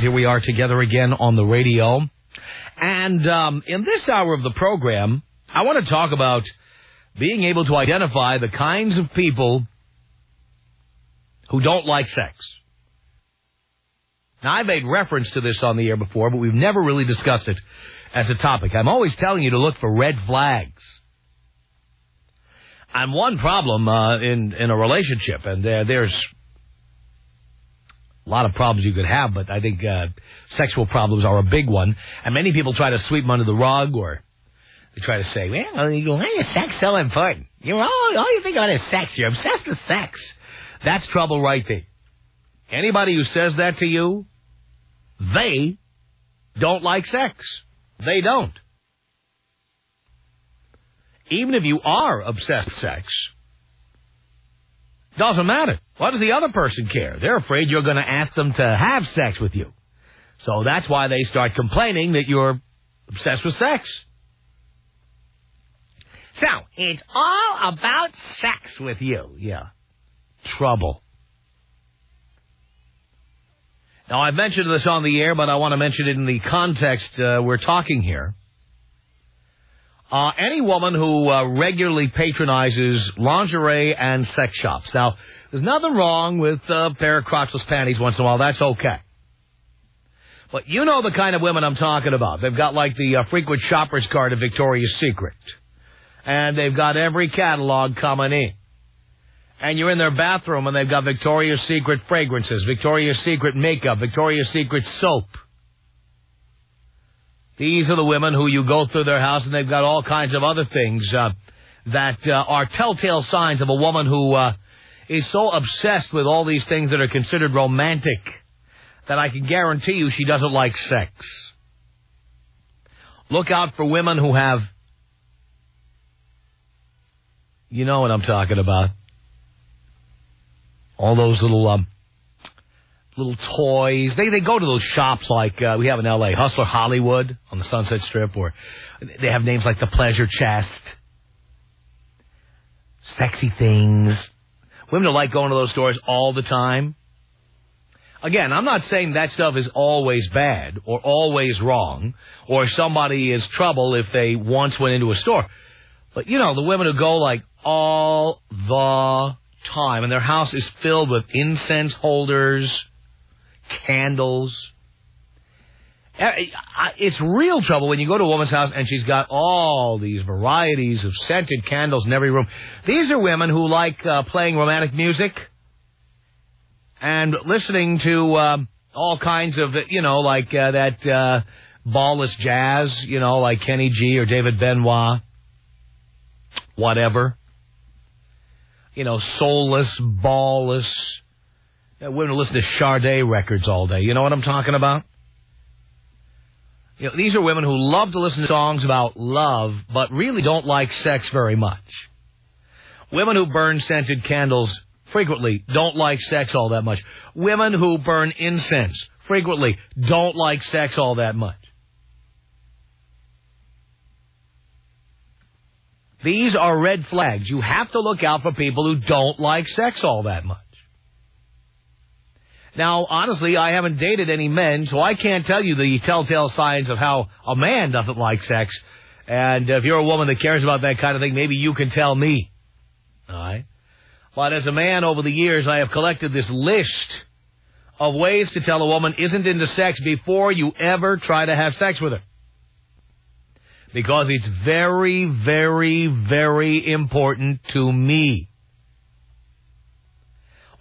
Here we are together again on the radio. And in this hour of the program, I want to talk about being able to identify the kinds of people who don't like sex. Now, I've made reference to this on the air before, but we've never really discussed it as a topic. I'm always telling you to look for red flags. And one problem in a relationship, and there's a lot of problems you could have, but I think sexual problems are a big one. And many people try to sweep them under the rug, or they try to say, well, why is sex so important? All you think about is sex. You're obsessed with sex. That's trouble right there. Anybody who says that to you, they don't like sex. They don't. Even if you are obsessed with sex, doesn't matter. What does the other person care? They're afraid you're going to ask them to have sex with you. So that's why they start complaining that you're obsessed with sex. So, it's all about sex with you. Yeah. Trouble. Now, I've mentioned this on the air, but I want to mention it in the context we're talking here. Any woman who regularly patronizes lingerie and sex shops. Now, there's nothing wrong with a pair of crotchless panties once in a while. That's okay. But you know the kind of women I'm talking about. They've got like the frequent shopper's card of Victoria's Secret. And they've got every catalog coming in. And you're in their bathroom and they've got Victoria's Secret fragrances, Victoria's Secret makeup, Victoria's Secret soap. These are the women who you go through their house and they've got all kinds of other things that are telltale signs of a woman who is so obsessed with all these things that are considered romantic that I can guarantee you she doesn't like sex. Look out for women who have, you know what I'm talking about, all those little toys. They go to those shops like we have in L.A., Hustler Hollywood on the Sunset Strip, or they have names like the Pleasure Chest, Sexy Things. Women who like going to those stores all the time. Again, I'm not saying that stuff is always bad or always wrong, or somebody is trouble if they once went into a store. But, you know, the women who go like all the time, and their house is filled with incense holders, candles. It's real trouble when you go to a woman's house and she's got all these varieties of scented candles in every room. These are women who like playing romantic music and listening to all kinds of, like that ballless jazz, like Kenny G or David Benoit, whatever. Soulless, ballless. Women who listen to Sade records all day. You know what I'm talking about? These are women who love to listen to songs about love, but really don't like sex very much. Women who burn scented candles frequently don't like sex all that much. Women who burn incense frequently don't like sex all that much. These are red flags. You have to look out for people who don't like sex all that much. Now, honestly, I haven't dated any men, so I can't tell you the telltale signs of how a man doesn't like sex. And if you're a woman that cares about that kind of thing, maybe you can tell me. All right? But as a man over the years, I have collected this list of ways to tell a woman isn't into sex before you ever try to have sex with her. Because it's very, very, very important to me.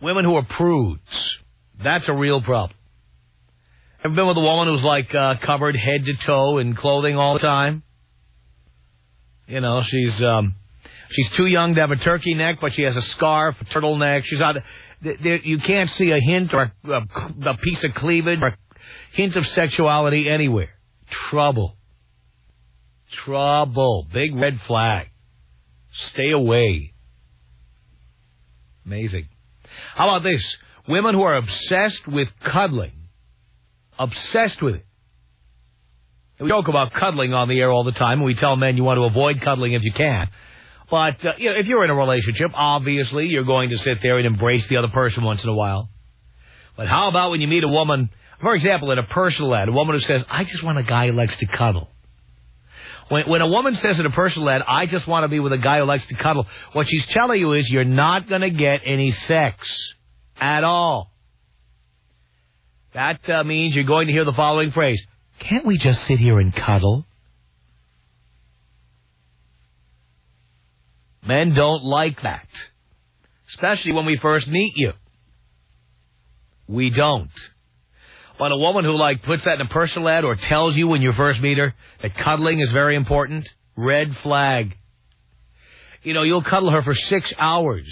Women who are prudes. That's a real problem. Ever been with a woman who's like covered head to toe in clothing all the time? She's too young to have a turkey neck, but she has a scarf, a turtleneck. She's out. You can't see a hint or a piece of cleavage or a hint of sexuality anywhere. Trouble. Big red flag. Stay away. Amazing. How about this? Women who are obsessed with cuddling. Obsessed with it. We joke about cuddling on the air all the time, and we tell men you want to avoid cuddling if you can. But if you're in a relationship, obviously you're going to sit there and embrace the other person once in a while. But how about when you meet a woman For example, in a personal ad, a woman who says, I just want a guy who likes to cuddle. When a woman says in a personal ad, I just want to be with a guy who likes to cuddle, what she's telling you is you're not going to get any sex at all. That means you're going to hear the following phrase, can't we just sit here and cuddle? Men don't like that, especially when we first meet you. We don't. But a woman who, puts that in a personal ad or tells you when you first meet her that cuddling is very important, red flag. You'll cuddle her for 6 hours.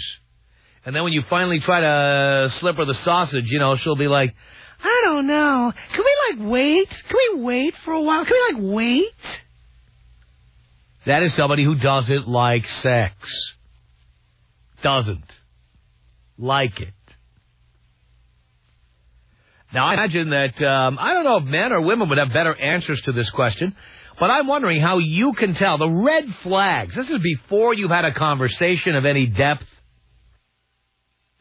And then when you finally try to slip her the sausage, she'll be like, I don't know. Can we, wait? Can we wait for a while? Can we, wait? That is somebody who doesn't like sex. Doesn't like it. Now, I imagine that, I don't know if men or women would have better answers to this question, but I'm wondering how you can tell the red flags. This is before you've had a conversation of any depth,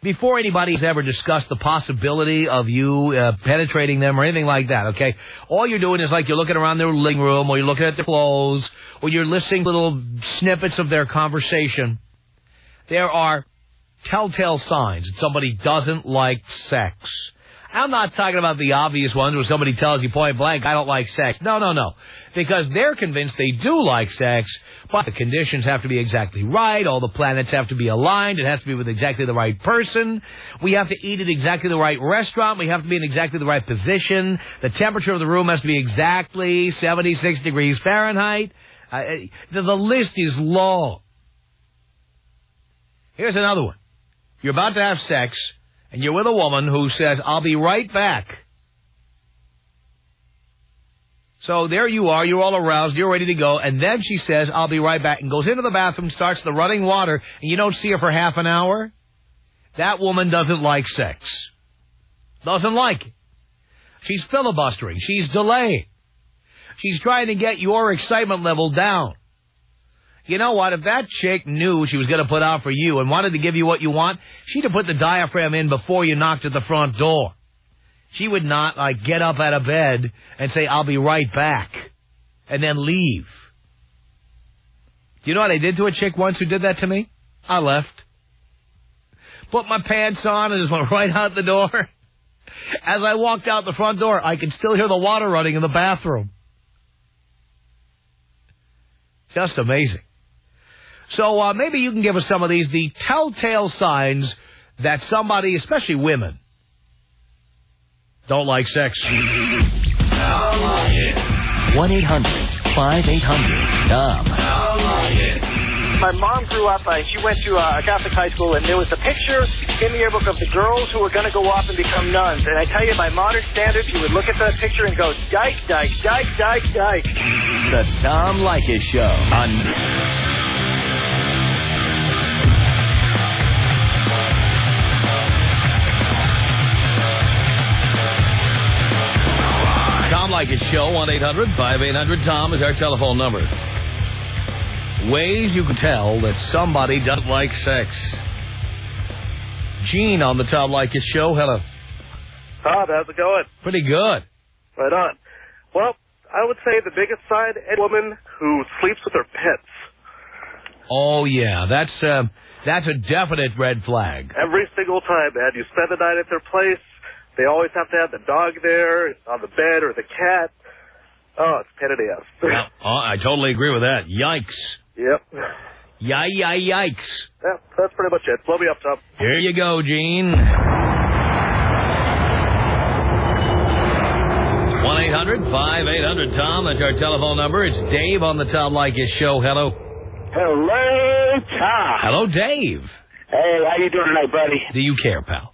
before anybody's ever discussed the possibility of you penetrating them or anything like that, okay? All you're doing is you're looking around their living room or you're looking at their clothes or you're listening to little snippets of their conversation. There are telltale signs that somebody doesn't like sex. I'm not talking about the obvious ones where somebody tells you point blank, I don't like sex. No. Because they're convinced they do like sex, but the conditions have to be exactly right. All the planets have to be aligned. It has to be with exactly the right person. We have to eat at exactly the right restaurant. We have to be in exactly the right position. The temperature of the room has to be exactly 76 degrees Fahrenheit. The list is long. Here's another one. You're about to have sex, and you're with a woman who says, I'll be right back. So there you are, you're all aroused, you're ready to go, and then she says, I'll be right back, and goes into the bathroom, starts the running water, and you don't see her for half an hour? That woman doesn't like sex. Doesn't like it. She's filibustering. She's delaying. She's trying to get your excitement level down. You know what? If that chick knew she was going to put out for you and wanted to give you what you want, she'd have put the diaphragm in before you knocked at the front door. She would not, get up out of bed and say, I'll be right back, and then leave. Do you know what I did to a chick once who did that to me? I left. Put my pants on and just went right out the door. As I walked out the front door, I could still hear the water running in the bathroom. Just amazing. So maybe you can give us some of these, the telltale signs that somebody, especially women, don't like sex. 1-800-5800-TOM. My mom grew up, she went to a Catholic high school, and there was a picture in the yearbook of the girls who were going to go off and become nuns. And I tell you, by modern standards, you would look at that picture and go, dyke, dyke, dyke, dyke, dyke. The Tom Leykis Show on... Tom Leykis Show, 1-800-5800-TOM is our telephone number. Ways you can tell that somebody doesn't like sex. Gene on the Tom Leykis Show. Hello. Tom, how's it going? Pretty good. Right on. Well, I would say the biggest sign, a woman who sleeps with her pets. Oh, yeah. That's a definite red flag. Every single time, man. You spend the night at their place. They always have to have the dog there on the bed or the cat. Oh, it's a pain in the ass. Well, I totally agree with that. Yikes. Yep. Yikes. Yeah, that's pretty much it. Blow me up, Tom. Here you go, Gene. 1-800-5800-TOM. That's our telephone number. It's Dave on the Tom Leykis Show. Hello. Hello, Tom. Hello, Dave. Hey, how you doing tonight, buddy? Do you care, pal?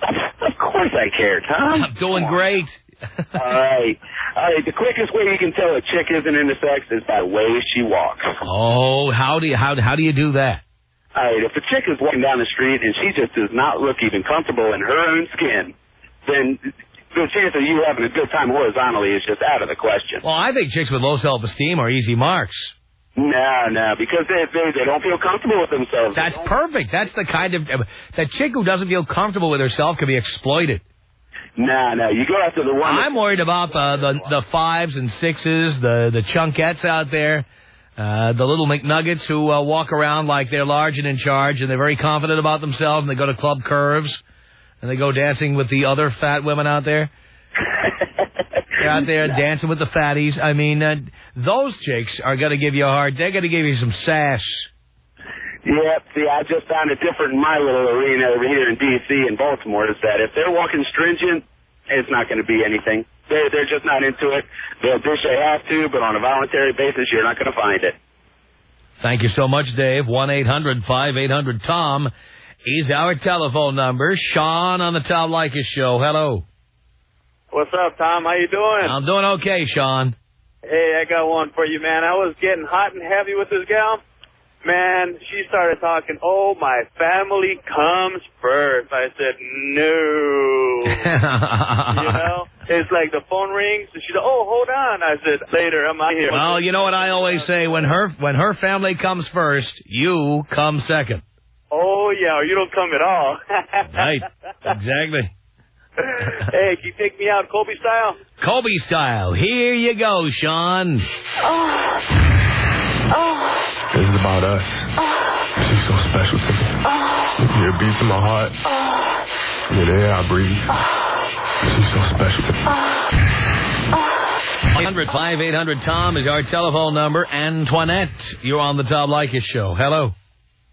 Of course I care, Tom. I'm doing great. All right. The quickest way you can tell a chick isn't into sex is by the way she walks. Oh, how do you do that? All right, if a chick is walking down the street and she just does not look even comfortable in her own skin, then the chance of you having a good time horizontally is just out of the question. Well, I think chicks with low self-esteem are easy marks. No, because they don't feel comfortable with themselves. That's perfect. That's the kind of... That chick who doesn't feel comfortable with herself can be exploited. No, you go after the one. I'm worried about the 5s and 6s, the chunkettes out there, the little McNuggets who walk around like they're large and in charge, and they're very confident about themselves, and they go to Club Curves, and they go dancing with the other fat women out there. They're out there dancing with the fatties. I mean, those chicks are going to give you a hard... They're going to give you some sass. Yep, see, I just found it different in my little arena over here in D.C. and Baltimore, is that if they're walking stringent, it's not going to be anything. They're just not into it. They'll dish they have to, but on a voluntary basis, you're not going to find it. Thank you so much, Dave. 1-800-5800-TOM is our telephone number. Sean on the Tom Leykis Show. Hello. What's up, Tom? How you doing? I'm doing okay, Sean. Hey, I got one for you, man. I was getting hot and heavy with this gal. Man, she started talking, oh, my family comes first. I said, no. You know? It's like the phone rings, and she said, oh, hold on. I said, later, I'm out here. Well, you know what I always say, when her family comes first, you come second. Oh, yeah, or you don't come at all. Right, exactly. Hey, can you take me out Kobe style? Kobe style. Here you go, Sean. This is about us. She's so special to me. Yeah, it beats in my heart. Yeah, the air I breathe. She's so special to me. 1-800-5800-TOM is our telephone number. Antoinette, you're on the Tom Leykis Show. Hello.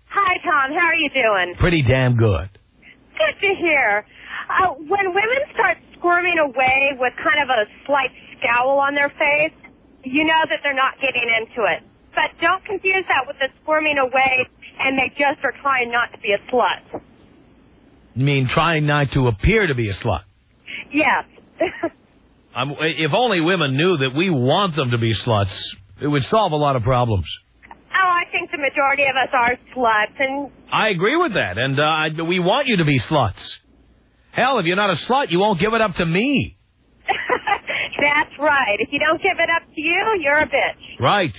Hi, Tom. How are you doing? Pretty damn good. Good to hear. When women start squirming away with kind of a slight scowl on their face, you know that they're not getting into it. But don't confuse that with the squirming away and they just are trying not to be a slut. You mean trying not to appear to be a slut? Yes. If only women knew that we want them to be sluts, it would solve a lot of problems. Oh, I think the majority of us are sluts. And I agree with that, and we want you to be sluts. Hell, if you're not a slut, you won't give it up to me. That's right. If you don't give it up to you, you're a bitch. Right.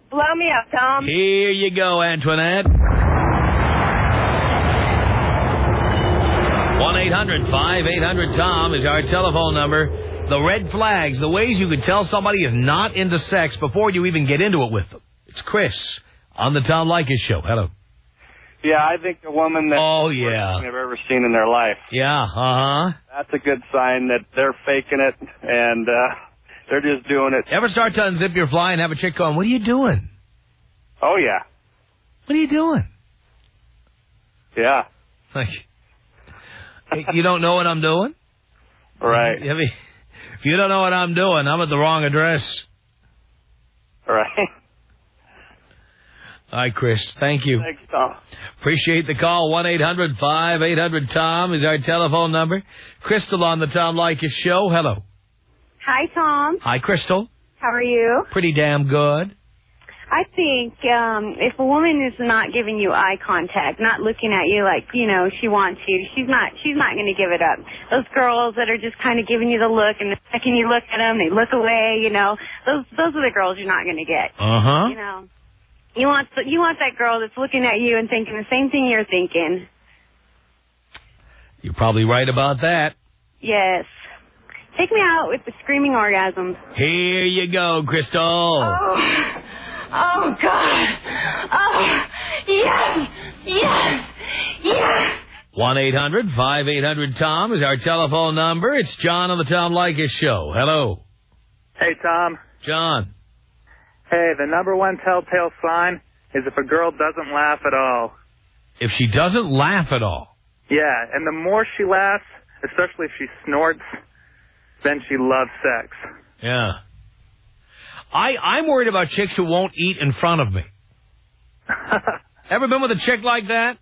Blow me up, Tom. Here you go, Antoinette. 1-800-5800-TOM is our telephone number. The red flags, the ways you could tell somebody is not into sex before you even get into it with them. It's Chris on the Tom Leykis Show. Hello. Yeah, I think a woman that yeah, they've ever seen in their life. Yeah, uh-huh. That's a good sign that they're faking it and they're just doing it. Ever start to unzip your fly and have a chick going, what are you doing? Oh, yeah. What are you doing? Yeah. Like, you don't know what I'm doing? Right. If you don't know what I'm doing, I'm at the wrong address. Right. All right, Chris. Thank you. Thanks, Tom. Appreciate the call. 1-800-5800-TOM is our telephone number. Crystal on the Tom Leykis Show. Hello. Hi, Tom. Hi, Crystal. How are you? Pretty damn good. I think if a woman is not giving you eye contact, not looking at you like, you know, she wants you, she's not going to give it up. Those girls that are just kind of giving you the look, and the second you look at them, they look away, you know, those are the girls you're not going to get. Uh-huh. You know, you want that girl that's looking at you and thinking the same thing you're thinking. You're probably right about that. Yes. Take me out with the screaming orgasms. Here you go, Crystal. Oh, God. Oh, yes, yes, yes. 1-800-5800-TOM is our telephone number. It's John on the Tom Leykis Show. Hello. Hey, Tom. John. Hey, the number one telltale sign is if a girl doesn't laugh at all. If she doesn't laugh at all. Yeah, and the more she laughs, especially if she snorts, then she loves sex. Yeah. I'm worried about chicks who won't eat in front of me. Ever been with a chick like that?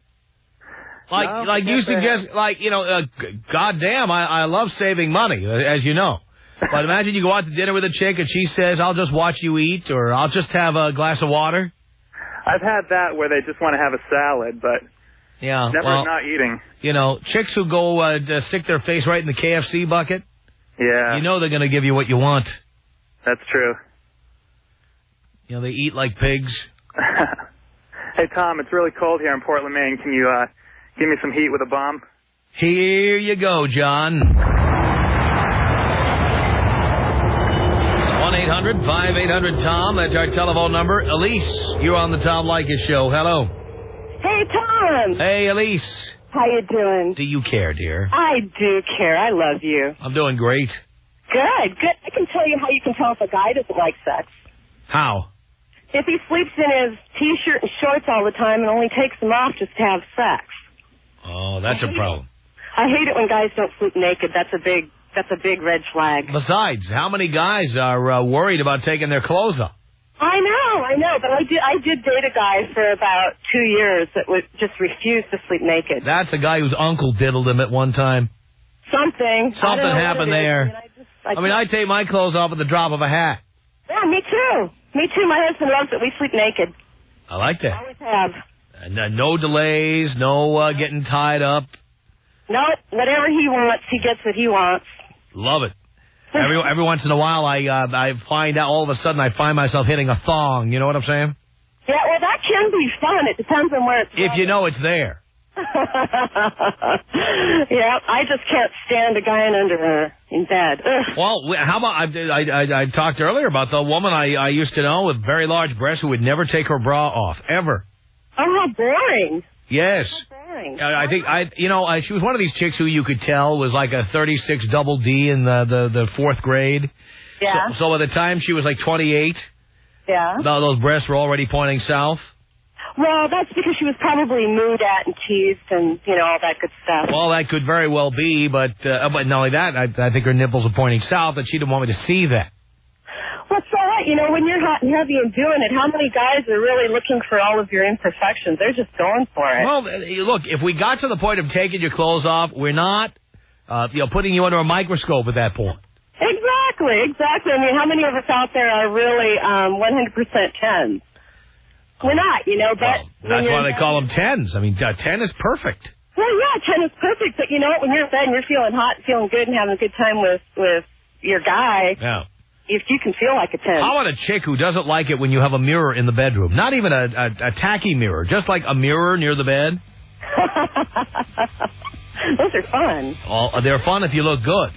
Like you suggest, like, you know, goddamn, I love saving money, as you know. But imagine you go out to dinner with a chick and she says, I'll just watch you eat, or I'll just have a glass of water. I've had that where they just want to have a salad, but yeah, never not eating. You know, chicks who go stick their face right in the KFC bucket, yeah, you know they're going to give you what you want. That's true. You know, they eat like pigs. Hey, Tom, it's really cold here in Portland, Maine. Can you give me some heat with a bomb? Here you go, John. 1-800-5800-TOM. That's our telephone number. Elise, you're on the Tom Leykis Show. Hello. Hey, Tom. Hey, Elise. How you doing? Do you care, dear? I do care. I love you. I'm doing great. Good. I can tell you how you can tell if a guy doesn't like sex. How? If he sleeps in his T-shirt and shorts all the time and only takes them off just to have sex. Oh, that's a problem. I hate it when guys don't sleep naked. That's a big red flag. Besides, how many guys are worried about taking their clothes off? I know, but I did date a guy for about 2 years that would just refuse to sleep naked. That's a guy whose uncle diddled him at one time. Something happened there. I take my clothes off at the drop of a hat. Yeah, me too. My husband loves it. We sleep naked. I like that. Always have. And, no delays, no getting tied up. Nope. Whatever he wants, he gets what he wants. Love it. Every once in a while, I find out, all of a sudden, I find myself hitting a thong. You know what I'm saying? Yeah, well, that can be fun. It depends on where it's If you know it's there. Yeah, I just can't stand a guy under her in bed. Ugh. Well, how about, I talked earlier about the woman I used to know with very large breasts who would never take her bra off, ever. Oh, how boring. Yes. How boring. I think, she was one of these chicks who you could tell was like a 36 double D in the fourth grade. Yeah. So by the time she was like 28, yeah, those breasts were already pointing south. Well, that's because she was probably mooed at and teased and, all that good stuff. Well, that could very well be, but not only that, I think her nipples are pointing south, but she didn't want me to see that. Well, so what? When you're hot and heavy and doing it, how many guys are really looking for all of your imperfections? They're just going for it. Well, look, if we got to the point of taking your clothes off, we're not, putting you under a microscope at that point. Exactly. I mean, how many of us out there are really 100% 10s? We're not, but... Well, that's why they call them 10s. I mean, 10 is perfect. Well, yeah, 10 is perfect, but when you're in bed and you're feeling hot, feeling good, and having a good time with your guy, yeah, if you can feel like a 10. How about a chick who doesn't like it when you have a mirror in the bedroom? Not even a tacky mirror, just like a mirror near the bed. Those are fun. Oh, they're fun if you look good.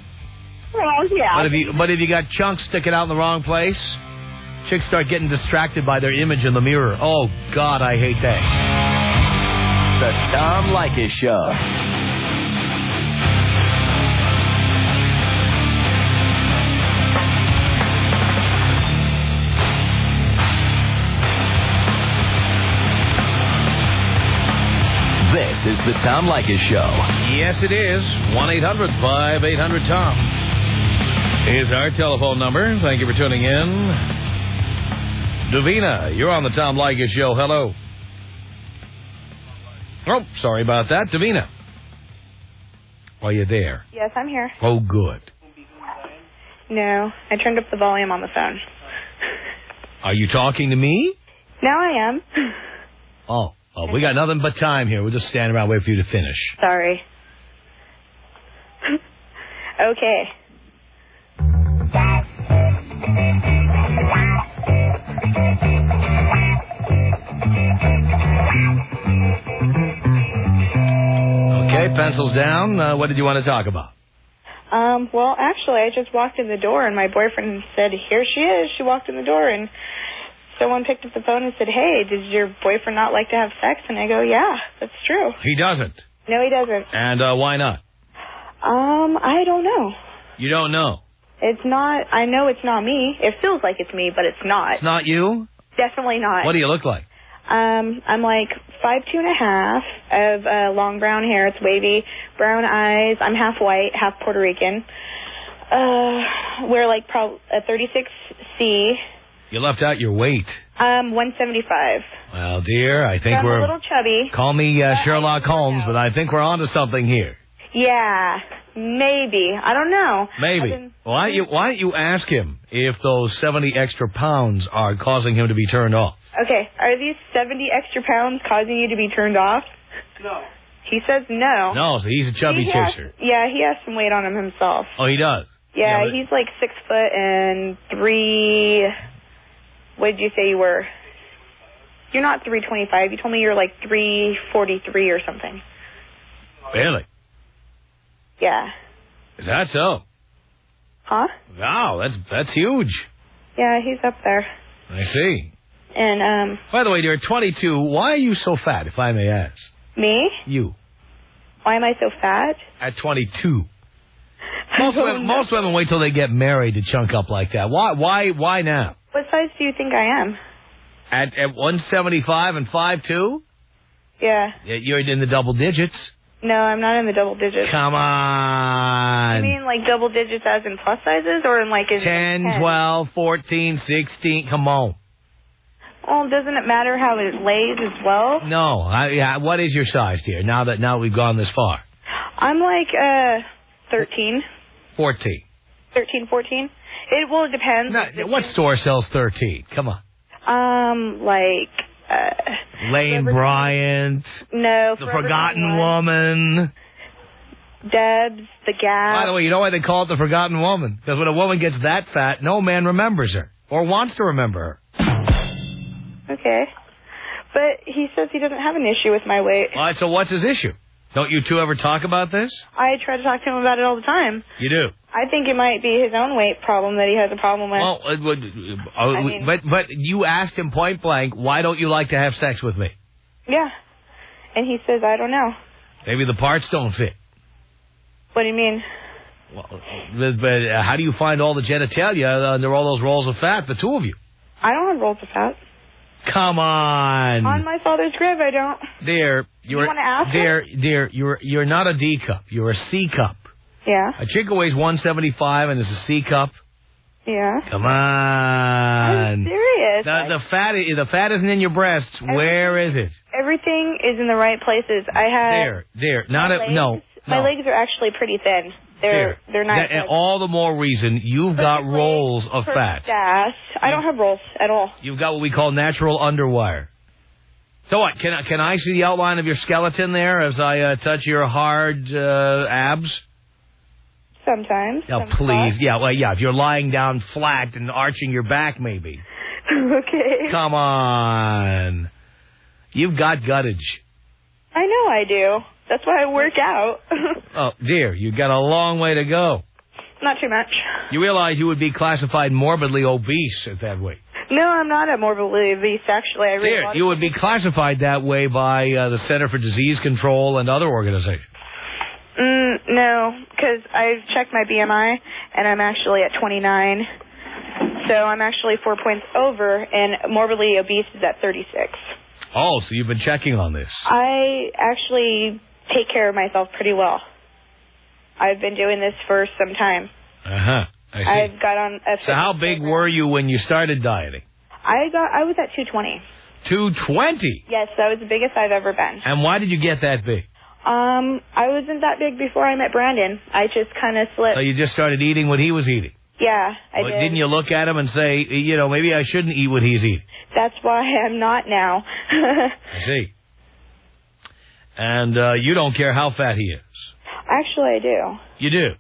Well, yeah. But if you got chunks sticking out in the wrong place, chicks start getting distracted by their image in the mirror. Oh, God, I hate that. The Tom Leykis Show. This is the Tom Leykis Show. Yes, it is. 1-800-5800-TOM is our telephone number. Thank you for tuning in. Davina, you're on the Tom Leykis Show. Hello. Oh, sorry about that. Davina. Are you there? Yes, I'm here. Oh, good. No, I turned up the volume on the phone. Are you talking to me? Now I am. Oh, we got nothing but time here. We'll just stand around and wait for you to finish. Sorry. Okay. Okay, pencils down. What did you want to talk about? Well, actually, I just walked in the door, and my boyfriend said, "Here she is." She walked in the door, and someone picked up the phone and said, "Hey, does your boyfriend not like to have sex?" And I go, "Yeah, that's true." He doesn't. No, he doesn't. And why not? I don't know. You don't know? It's not. I know it's not me. It feels like it's me, but it's not. It's not you? Definitely not. What do you look like? I'm like 5'2.5". I have long brown hair. It's wavy, brown eyes. I'm half white, half Puerto Rican. We're like a 36C. You left out your weight. 175. Well, dear, I think I'm a little chubby. Call me Sherlock Holmes, but I think we're onto something here. Yeah, maybe. I don't know. Maybe. Why don't you ask him if those 70 extra pounds are causing him to be turned off? Okay, are these 70 extra pounds causing you to be turned off? No. He says no. No, so he's a chubby chaser. Yeah, he has some weight on him himself. Oh, he does? Yeah, he's like 6 foot and 3... What did you say you were? You're not 325. You told me you're like 343 or something. Really? Yeah. Is that so? Huh? Wow, that's huge. Yeah, he's up there. I see. And, By the way, you're 22. Why are you so fat, if I may ask? Me? You. Why am I so fat? At 22. Most women wait till they get married to chunk up like that. Why now? What size do you think I am? At 175 and 5'2"? Yeah. You're in the double digits. No, I'm not in the double digits. Come on. You mean like double digits as in plus sizes or in like... 10, 12, 14, 16. Come on. Well, doesn't it matter how it lays as well? No. What is your size, dear, now we've gone this far? I'm like 13. 14. 13, 14. It depends. No, what store sells 13? Come on. Lane Bryant. No. The Forgotten Woman. Debs, The Gap. By the way, you know why they call it the Forgotten Woman? Because when a woman gets that fat, no man remembers her or wants to remember her. Okay. But he says he doesn't have an issue with my weight. All right, so what's his issue? Don't you two ever talk about this? I try to talk to him about it all the time. You do? I think it might be his own weight problem that he has a problem with. Well, but you asked him point blank, why don't you like to have sex with me? Yeah. And he says, I don't know. Maybe the parts don't fit. What do you mean? Well, but how do you find all the genitalia under all those rolls of fat, the two of you? I don't have rolls of fat. Come on. On my father's grave, I don't. Dear, you want to ask Dear, you're not a D cup. You're a C cup. Yeah. A chick who weighs 175 and is a C cup. Yeah. Come on. I'm serious. The fat isn't in your breasts. Where is it? Everything is in the right places. I have. There. No. My legs are actually pretty thin. They're not. And all the more reason you've got rolls of fat. Gas. I don't have rolls at all. You've got what we call natural underwire. So what? Can I see the outline of your skeleton there as I touch your hard abs? Sometimes. Oh, please. Yeah, if you're lying down flat and arching your back, maybe. Okay. Come on. You've got guttage. I know I do. That's why I work out. Oh, dear, you've got a long way to go. Not too much. You realize you would be classified morbidly obese at that weight. No, I'm not a morbidly obese, actually. You would be classified that way by the Center for Disease Control and other organizations. No, because I've checked my BMI, and I'm actually at 29. So I'm actually 4 points over, and morbidly obese is at 36. Oh, so you've been checking on this. I actually take care of myself pretty well. I've been doing this for some time. I see. I've got on a... So how big were you when you started dieting? I was at 220. 220? Yes, that was the biggest I've ever been. And why did you get that big? I wasn't that big before I met Brandon. I just kind of slipped. So you just started eating what he was eating? Yeah, I did. Didn't you look at him and say, maybe I shouldn't eat what he's eating? That's why I'm not now. I see. And you don't care how fat he is? Actually, I do. You do?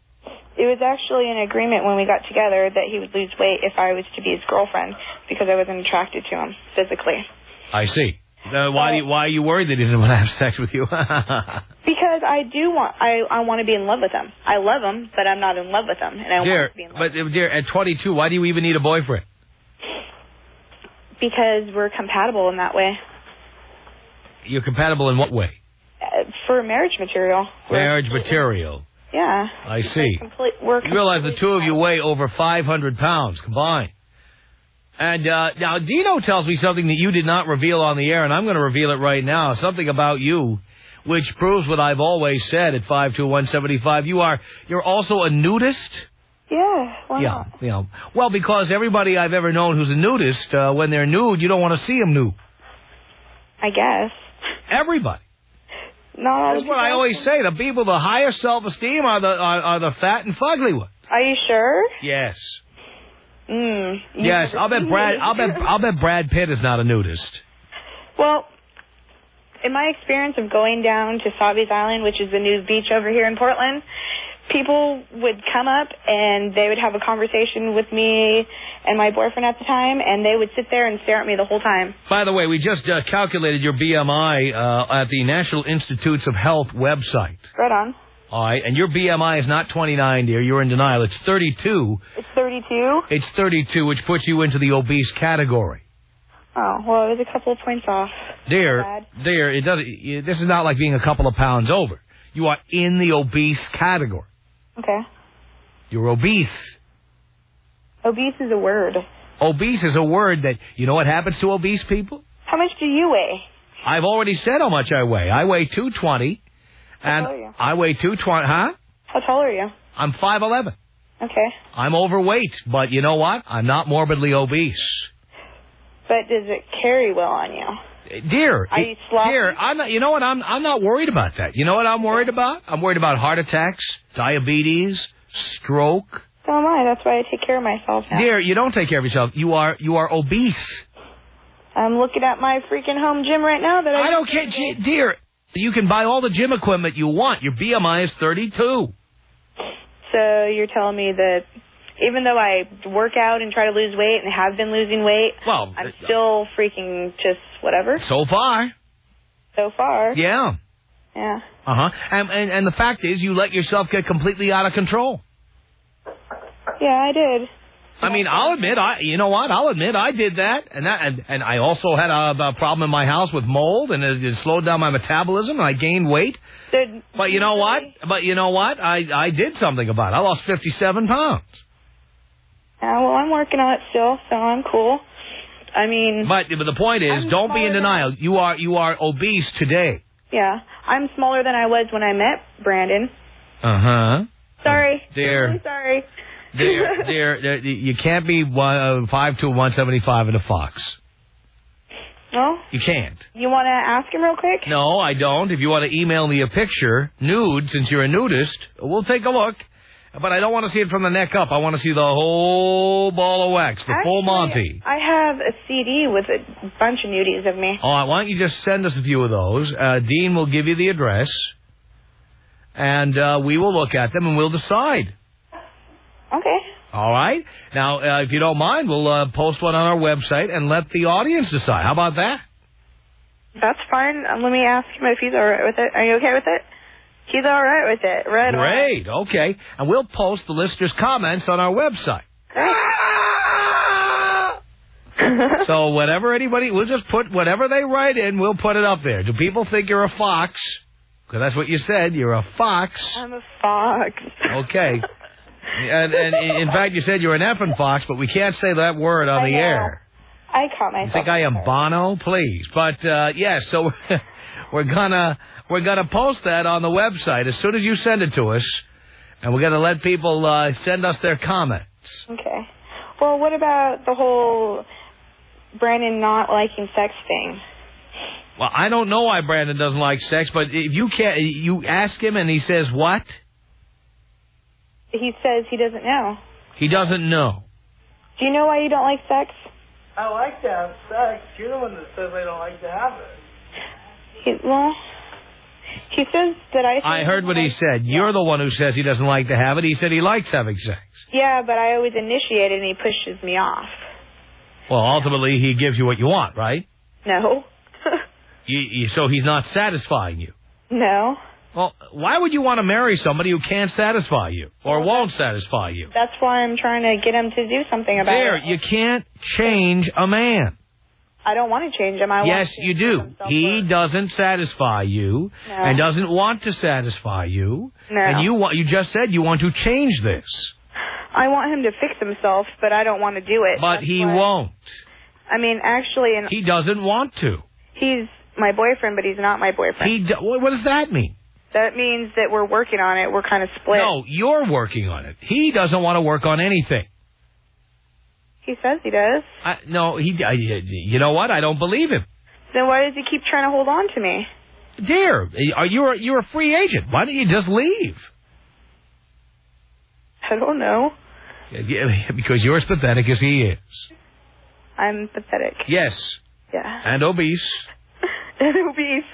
It was actually an agreement when we got together that he would lose weight if I was to be his girlfriend because I wasn't attracted to him physically. I see. Why are you worried that he doesn't want to have sex with you? Because I want to be in love with him. I love him, but I'm not in love with him, and I want to be in love with him. But, dear, at 22, why do you even need a boyfriend? Because we're compatible in that way. You're compatible in what way? For marriage material. Marriage material. Yeah. I see. You realize the two of you weigh over 500 pounds combined. And now Dino tells me something that you did not reveal on the air, and I'm going to reveal it right now. Something about you, which proves what I've always said at 5'2", 175. You're also a nudist? Yeah, why not? Yeah. Well, because everybody I've ever known who's a nudist, when they're nude, you don't want to see them nude. I guess. Everybody. That's what I always say. The people with the highest self-esteem are the fat and fugly ones. Are you sure? Yes. Yes, I'll bet Brad Pitt is not a nudist. Well, in my experience of going down to Savi's Island, which is the nude beach over here in Portland, people would come up and they would have a conversation with me and my boyfriend at the time, and they would sit there and stare at me the whole time. By the way, we just calculated your BMI at the National Institutes of Health website. Right on. All right, and your BMI is not 29, dear. You're in denial. It's 32. It's 32? It's 32, which puts you into the obese category. Oh, well, it was a couple of points off. Dear, this is not like being a couple of pounds over. You are in the obese category. Okay. You're obese. Obese is a word. Obese is a word that, you know what happens to obese people? How much do you weigh? I've already said how much I weigh. I weigh 220. How tall are you? I weigh 220, huh? How tall are you? I'm 5'11". Okay. I'm overweight, but you know what? I'm not morbidly obese. But does it carry well on you? Dear, are you sloppy? Dear, I'm not. You know what? I'm not worried about that. You know what I'm worried about? I'm worried about heart attacks, diabetes, stroke. So am I. That's why I take care of myself now. Dear, you don't take care of yourself. You are obese. I'm looking at my freaking home gym right now. That I don't care, dear. You can buy all the gym equipment you want. Your BMI is 32. So you're telling me that even though I work out and try to lose weight and have been losing weight, well, I'm still freaking just whatever? So far. So far? Yeah. Yeah. Uh-huh. And the fact is you let yourself get completely out of control. Yeah, I did. I mean, I'll admit, I'll admit I did that. And I also had a problem in my house with mold, and it slowed down my metabolism, and I gained weight. But you know what? I did something about it. I lost 57 pounds. Yeah, well, I'm working on it still, so I'm cool. I mean... But the point is, don't be in denial. You are obese today. Yeah. I'm smaller than I was when I met Brandon. Uh-huh. Sorry. Dear. I'm sorry. Dear, you can't be 5'2", 175 in a fox. No? You can't. You want to ask him real quick? No, I don't. If you want to email me a picture, nude, since you're a nudist, we'll take a look. But I don't want to see it from the neck up. I want to see the whole ball of wax, the full Monty. I have a CD with a bunch of nudies of me. All right, why don't you just send us a few of those? Dean will give you the address, and we will look at them, and we'll decide. Okay. All right. Now, if you don't mind, we'll post one on our website and let the audience decide. How about that? That's fine. Let me ask him if he's all right with it. Are you okay with it? He's all right with it. Right. Great. Okay. And we'll post the listeners' comments on our website. So we'll just put whatever they write in, we'll put it up there. Do people think you're a fox? Because that's what you said. You're a fox. I'm a fox. Okay. And in fact, you said you're an effing fox, but we can't say that word on the air. I caught myself. You think I am Bono? Please. But, yes, so we're gonna post that on the website as soon as you send it to us, and we're gonna let people send us their comments. Okay. Well, what about the whole Brandon not liking sex thing? Well, I don't know why Brandon doesn't like sex, but if you ask him and he says what? He says he doesn't know. He doesn't know. Do you know why you don't like sex? I like to have sex. You're the one that says I don't like to have it. He says that I heard what he said. Yeah. You're the one who says he doesn't like to have it. He said he likes having sex. Yeah, but I always initiate it and he pushes me off. Well, ultimately, he gives you what you want, right? No. So he's not satisfying you? No. Well, why would you want to marry somebody who can't satisfy you or won't satisfy you? That's why I'm trying to get him to do something about it. You can't change a man. I don't want to change him. Yes, you do. He doesn't satisfy you and doesn't want to satisfy you. No. And you just said you want to change this. I want him to fix himself, but I don't want to do it. But he won't. I mean, actually... He doesn't want to. He's my boyfriend, but he's not my boyfriend. What does that mean? That means that we're working on it. We're kind of split. No, you're working on it. He doesn't want to work on anything. He says he does. No, you know what? I don't believe him. Then why does he keep trying to hold on to me? Dear, you're a free agent. Why don't you just leave? I don't know. Because you're as pathetic as he is. I'm pathetic. Yes. Yeah. And obese. And obese.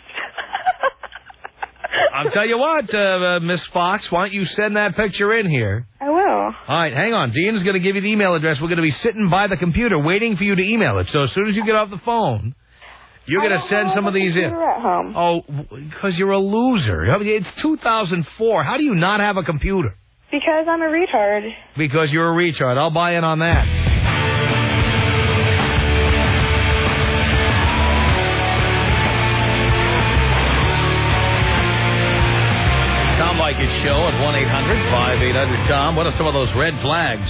I'll tell you what, Miss Fox, why don't you send that picture in here? I will. All right, hang on. Dean's going to give you the email address. We're going to be sitting by the computer waiting for you to email it. So as soon as you get off the phone, You're going to send some of these in? At home. Oh, because you're a loser. I mean, it's 2004. How do you not have a computer? Because I'm a retard. Because you're a retard. I'll buy in on that. Tom Leykis Show at 1-800-5800-TOM. What are some of those red flags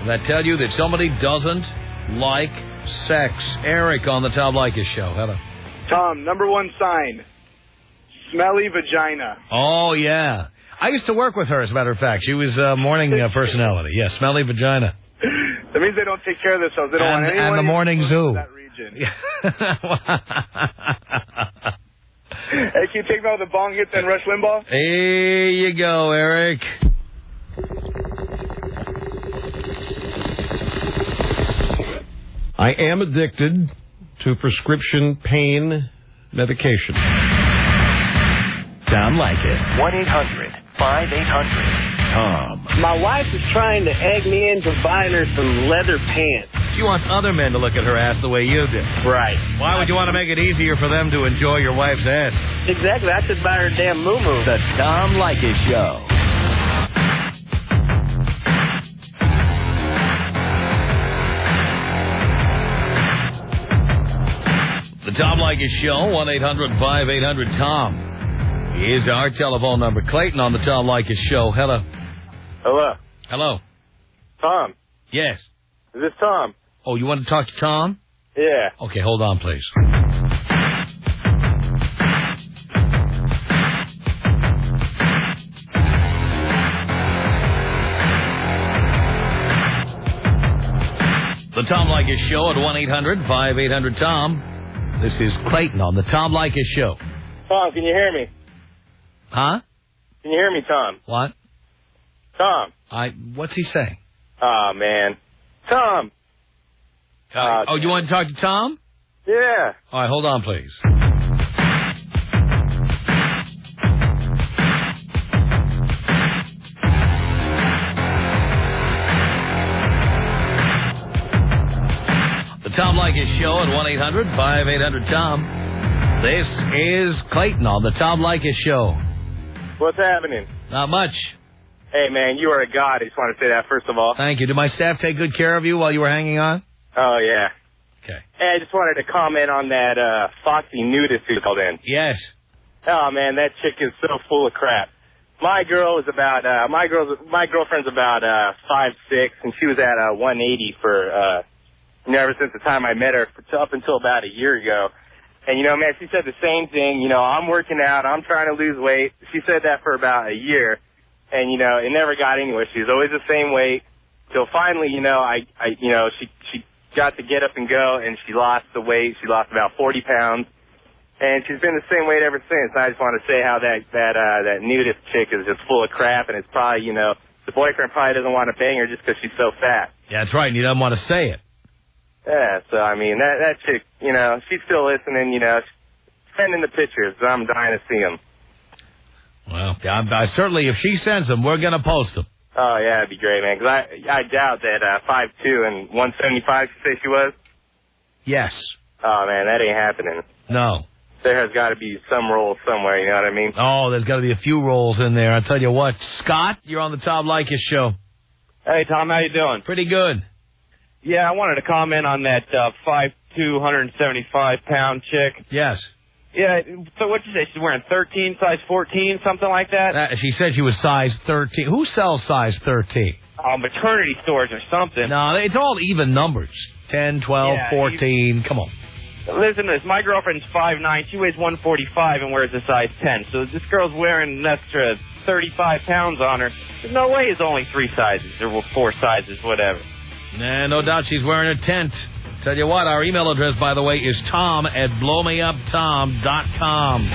that tell you that somebody doesn't like sex? Eric on the Tom Leykis Show. Hello. Tom, number one sign, smelly vagina. Oh, yeah. I used to work with her, as a matter of fact. She was morning personality. Yeah, smelly vagina. That means they don't take care of themselves. They don't want anyone and the morning zoo. that region. Hey, can you take me out with the bong hits and Rush Limbaugh? Here you go, Eric. I am addicted to prescription pain medication. Tom Leykis. 1-800-5800-TOM. My wife is trying to egg me into buying her some leather pants. She wants other men to look at her ass the way you do. Right. Why would you want to make it easier for them to enjoy your wife's ass? Exactly. I should buy her a damn moo-moo. The Tom Leykis Show. The Tom Leykis Show, 1-800-5800-TOM is our telephone number. Clayton on the Tom Leykis Show. Hello. Hello. Hello. Tom. Yes. Is this Tom? Oh, you want to talk to Tom? Yeah. Okay, hold on, please. The Tom Leykis Show at 1-800-5800-TOM. This is Clayton on the Tom Leykis Show. Tom, can you hear me? Huh? Can you hear me, Tom? What? Tom. What's he saying? Oh, man. Tom. Oh, you want to talk to Tom? Yeah. All right, hold on, please. The Tom Leykis Show at 1-800-5800-TOM. This is Clayton on the Tom Leykis Show. What's happening? Not much. Hey, man, you are a god. I just want to say that, first of all. Thank you. Did my staff take good care of you while you were hanging on? Oh, yeah. Okay. Hey, I just wanted to comment on that foxy nudist who called in. Yes. Oh, man, that chick is so full of crap. My girl is about, my girlfriend's about 5'6", and she was at 180 for, ever since the time I met her, up until about a year ago. And, man, she said the same thing. I'm working out. I'm trying to lose weight. She said that for about a year. And, it never got anywhere. She was always the same weight. Till finally, she got to get up and go, and she lost the weight. She lost about 40 pounds. And she's been the same weight ever since. And I just want to say how that nudist chick is just full of crap. And it's probably, the boyfriend probably doesn't want to bang her just because she's so fat. Yeah, that's right. And he doesn't want to say it. Yeah, so, that chick, she's still listening, sending the pictures. I'm dying to see them. Well, I certainly, if she sends them, we're going to post them. Oh, yeah, that'd be great, man, because I doubt that 5'2" and 175, she say she was? Yes. Oh, man, that ain't happening. No. There has got to be some role somewhere, you know what I mean? Oh, there's got to be a few roles in there. I'll tell you what. Scott, you're on the Tom Leykis Show. Hey, Tom, how you doing? Pretty good. Yeah, I wanted to comment on that 5'2", 175-pound chick. Yes. Yeah, so what'd you say? She's wearing 13, size 14, something like that? She said she was size 13. Who sells size 13? Oh, maternity stores or something. No, it's all even numbers. 10, 12, 14. Come on. Listen to this. My girlfriend's 5'9". She weighs 145 and wears a size 10. So this girl's wearing an extra 35 pounds on her. There's no way it's only 3 sizes or 4 sizes, whatever. Nah, no doubt she's wearing a tent. Tell you what, our email address, by the way, is tom@blowmeuptom.com.